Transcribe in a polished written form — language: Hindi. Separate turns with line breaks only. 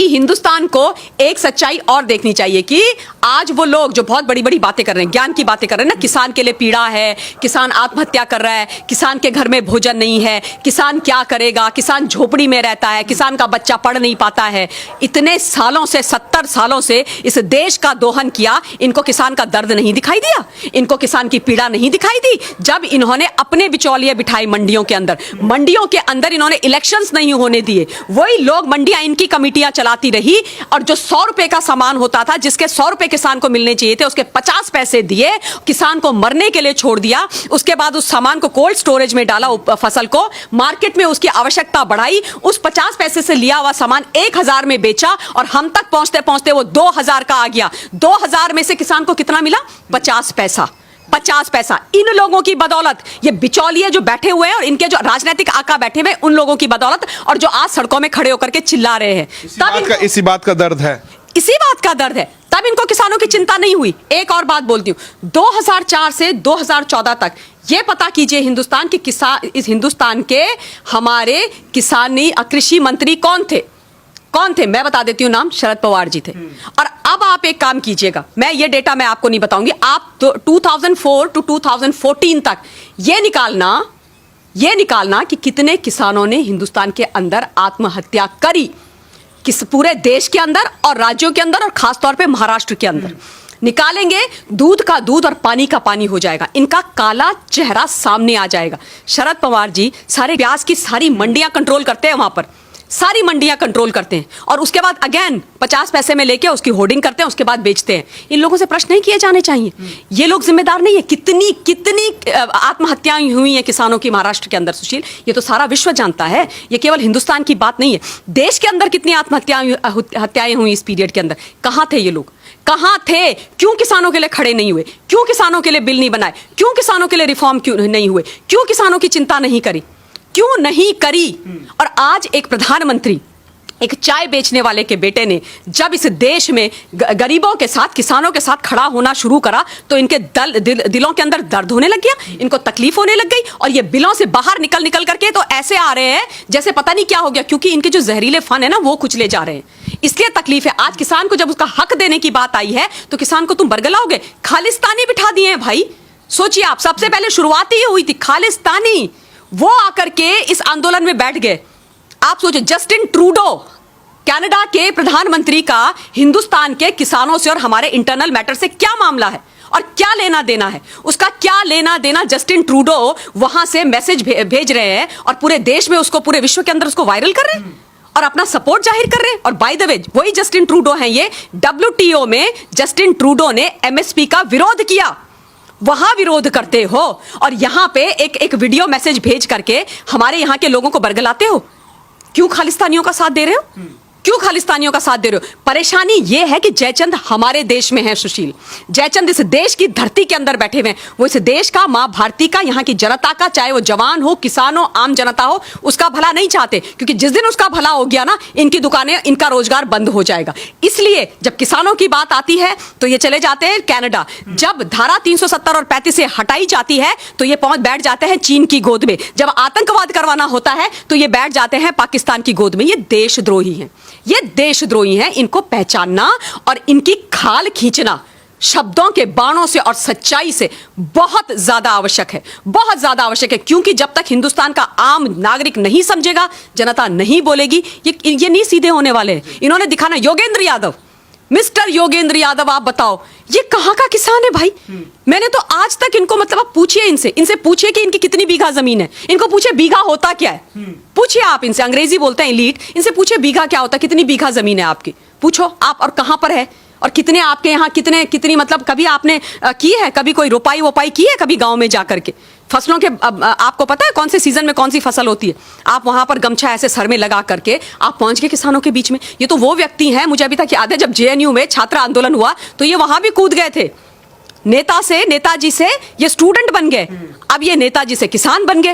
कि हिंदुस्तान को एक सच्चाई और देखनी चाहिए कि आज वो लोग जो बहुत बड़ी बड़ी बातें कर रहे हैं, ज्ञान की बातें कर रहे हैं ना, किसान के लिए पीड़ा है, किसान आत्महत्या कर रहा है, किसान के घर में भोजन नहीं है, किसान क्या करेगा, किसान झोपड़ी में रहता है, किसान का बच्चा पढ़ नहीं पाता है। इतने सालों से, 70 सालों से इस देश का दोहन किया, इनको किसान का दर्द नहीं दिखाई दिया, इनको किसान की पीड़ा नहीं दिखाई दी। जब इन्होंने अपने बिचौलिए बिठाए मंडियों के अंदर इन्होंने इलेक्शंस नहीं होने दिए, वही लोग मंडियां इनकी कमिटियां चलाती रही और जो 100 रुपए का सामान होता था, जिसके 100 रुपए किसान को मिलने चाहिए थे, उसके 50 पैसे दिए, किसान को मरने के लिए छोड़ दिया। उसके बाद उस सामान को कोल्ड स्टोरेज में डाला, फसल को मार्केट में उसकी आवश्यकता बढ़ाई, उस 50 पैसे से लिया हुआ सामान 1000 में बेचा और हम तक पहुंचते पहुंचते वो 2000 का आ गया। 2000 में से किसान को कितना मिला? 50 पैसा। 50 पैसा। इन लोगों की बदौलत, ये बिचौलिए जो बैठे हुए हैं और इनके जो राजनीतिक आका बैठे हुए, उन लोगों की बदौलत, और जो आज सड़कों में खड़े होकर के चिल्ला रहे हैं,
इसी बात का दर्द है,
इसी बात का दर्द है। तब इनको किसानों की चिंता नहीं हुई। एक और बात बोलती हूं, 2004 से 2014 तक ये पता कीजिए हिंदुस्तान के इस हिंदुस्तान के हमारे किसानी कृषि मंत्री कौन थे? मैं बता देती हूं नाम, शरद पवार जी थे। और अब आप एक काम कीजिएगा, मैं ये डेटा मैं आपको नहीं बताऊंगी, आप 2004 टू 2014 तक ये निकालना कि कितने किसानों ने हिंदुस्तान के अंदर आत्महत्या करी, किस पूरे देश के अंदर और राज्यों के अंदर और खासतौर पे महाराष्ट्र के अंदर। निकालेंगे, दूध का दूध और पानी का पानी हो जाएगा, इनका काला चेहरा सामने आ जाएगा। शरद पवार जी सारे प्याज की सारी मंडियां कंट्रोल करते हैं, वहां पर सारी मंडियां कंट्रोल करते हैं और उसके बाद अगेन 50 पैसे में लेके उसकी होर्डिंग करते हैं, उसके बाद बेचते हैं। इन लोगों से प्रश्न नहीं किए जाने चाहिए? ये लोग जिम्मेदार नहीं है? कितनी आत्महत्याएं हुई हैं किसानों की महाराष्ट्र के अंदर, सुशील, ये तो सारा विश्व जानता है, ये केवल हिंदुस्तान की बात नहीं है। देश के अंदर कितनी आत्महत्याएं हुई इस पीरियड के अंदर? कहां थे ये लोग? कहां थे? क्यों किसानों के लिए खड़े नहीं हुए? क्यों किसानों के लिए बिल नहीं बनाए? क्यों किसानों के लिए रिफॉर्म क्यों नहीं हुए? क्यों किसानों की चिंता नहीं करी? क्यों नहीं करी? और आज एक प्रधानमंत्री, एक चाय बेचने वाले के बेटे ने जब इस देश में गरीबों के साथ, किसानों के साथ खड़ा होना शुरू करा, तो इनके दिलों के अंदर दर्द होने लग गया, इनको तकलीफ होने लग गई और ये बिलों से बाहर निकल करके तो ऐसे आ रहे हैं जैसे पता नहीं क्या हो गया, क्योंकि इनके जो जहरीले फन है ना, वो कुचले जा रहे हैं। इसलिए तकलीफ है। आज किसान को जब उसका हक देने की बात आई है, तो किसान को तुम बरगलाओगे? खालिस्तानी बिठा दिए हैं भाई। सोचिए आप, सबसे पहले शुरुआत ही हुई थी खालिस्तानी, वो आकर के इस आंदोलन में बैठ गए। आप सोचिए, जस्टिन ट्रूडो, कनाडा के प्रधानमंत्री का हिंदुस्तान के किसानों से और हमारे इंटरनल मैटर से क्या मामला है और क्या लेना देना है? उसका क्या लेना देना? जस्टिन ट्रूडो वहां से मैसेज भेज रहे हैं और पूरे देश में उसको, पूरे विश्व के अंदर उसको वायरल कर रहे हैं और अपना सपोर्ट जाहिर कर रहे हैं। और बाय द वे, वही जस्टिन ट्रूडो हैं ये, WTO में जस्टिन ट्रूडो ने MSP का विरोध किया, वहां विरोध करते हो और यहां पे एक वीडियो मैसेज भेज करके हमारे यहां के लोगों को बरगलाते हो। क्यों खालिस्तानियों का साथ दे रहे हो? क्यों खालिस्तानियों का साथ दे रहे हो? परेशानी यह है कि जयचंद हमारे देश में है, सुशील। जयचंद इस देश की धरती के अंदर बैठे हुए हैं। वो इस देश का, मां भारती का, यहाँ की जनता का, चाहे वो जवान हो, किसान हो, आम जनता हो, उसका भला नहीं चाहते, क्योंकि जिस दिन उसका भला हो गया ना, इनकी दुकानें, इनका रोजगार बंद हो जाएगा। इसलिए जब किसानों की बात आती है तो ये चले जाते हैं कनाडा। जब धारा 370 और 35 से हटाई जाती है तो ये बैठ जाते हैं चीन की गोद में। जब आतंकवाद करवाना होता है तो ये बैठ जाते हैं पाकिस्तान की गोद में। ये देशद्रोही हैं, ये देशद्रोही हैं। इनको पहचानना और इनकी खाल खींचना शब्दों के बाणों से और सच्चाई से बहुत ज्यादा आवश्यक है, बहुत ज्यादा आवश्यक है। क्योंकि जब तक हिंदुस्तान का आम नागरिक नहीं समझेगा, जनता नहीं बोलेगी, ये नहीं सीधे होने वाले हैं। इन्होंने दिखाना, योगेंद्र यादव, मिस्टर योगेंद्र यादव, आप बताओ ये कहां का किसान है भाई? मैंने तो आज तक इनको, मतलब आप पूछिए इनसे पूछिए कि इनकी कितनी बीघा जमीन है, इनको पूछिए बीघा होता क्या है, पूछिए आप इनसे, अंग्रेजी बोलते हैं एलीट, इनसे पूछिए बीघा क्या होता है, कितनी बीघा जमीन है आपकी, पूछो आप, और कहां पर है और कितने आपके यहाँ, कितनी मतलब कभी आपने की है, कभी कोई रोपाई वोपाई की है कभी गांव में जाकर के? फसलों के आपको पता है कौन से सीजन में कौन सी फसल होती है? आप वहां पर गमछा ऐसे सर में लगा करके आप पहुंच गए किसानों के बीच में। ये तो वो व्यक्ति हैं, मुझे अभी तक याद है जब JNU में छात्र आंदोलन हुआ तो ये वहां भी कूद गए थे। नेताजी से ये स्टूडेंट बन गए, अब ये नेताजी से किसान बन गए।